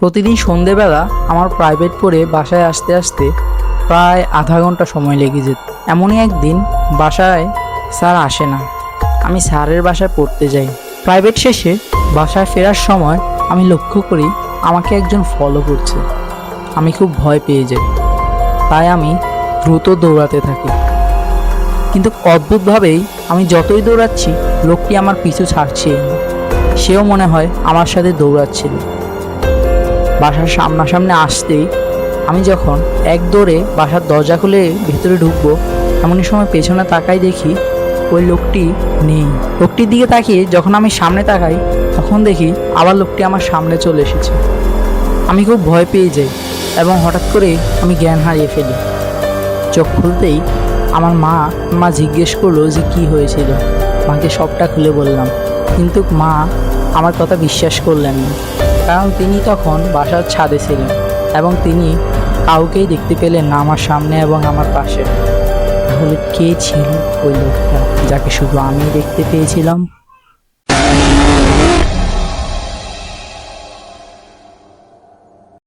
প্রতিদিন সন্ধেবেলা আমার প্রাইভেট পড়ে বাসায় আসতে আসতে প্রায় আধা ঘন্টা সময় লেগে যেত। এমনই একদিন বাসায় স্যার আসে না। আমি স্যারের বাসায় পড়তে যাই। প্রাইভেট শেষে বাসায় ফেরার সময় আমি লক্ষ্য করি আমাকে একজন ফলো করছে। আমি খুব ভয় পেয়ে যাই, তাই আমি দ্রুত দৌড়াতে থাকি। কিন্তু অদ্ভুতভাবেই আমি যতই দৌড়াচ্ছি লোকটি আমার পিছু ছাড়ছেই না। সেও মনে হয় আমার সাথে দৌড়াচ্ছিল। বাসার সামনাসামনি আসতেই আমি যখন এক দৌড়ে বাসার দরজা খুলে ভেতরে ঢুকবো, এমনই সময় পেছনে তাকাই, দেখি ওই লোকটি নেই। লোকটির দিকে তাকিয়ে যখন আমি সামনে তাকাই তখন দেখি আবার লোকটি আমার সামনে চলে এসেছে। আমি খুব ভয় পেয়ে যাই এবং হঠাৎ করে আমি জ্ঞান হারিয়ে ফেলি। চোখ খুলতেই আমার মা জিজ্ঞেস করলো যে কি হয়েছিল। মাকে সবটা খুলে বললাম, কিন্তু মা আমার কথা বিশ্বাস করলেন না, কারণ তিনি তখন বাসার ছাদে ছিলেন এবং তিনি কাউকেই দেখতে পেলেন না আমার সামনে এবং আমার পাশে। তাহলে কে ছিল ওই লোকটা যাকে শুধু আমি দেখতে পেয়েছিলাম?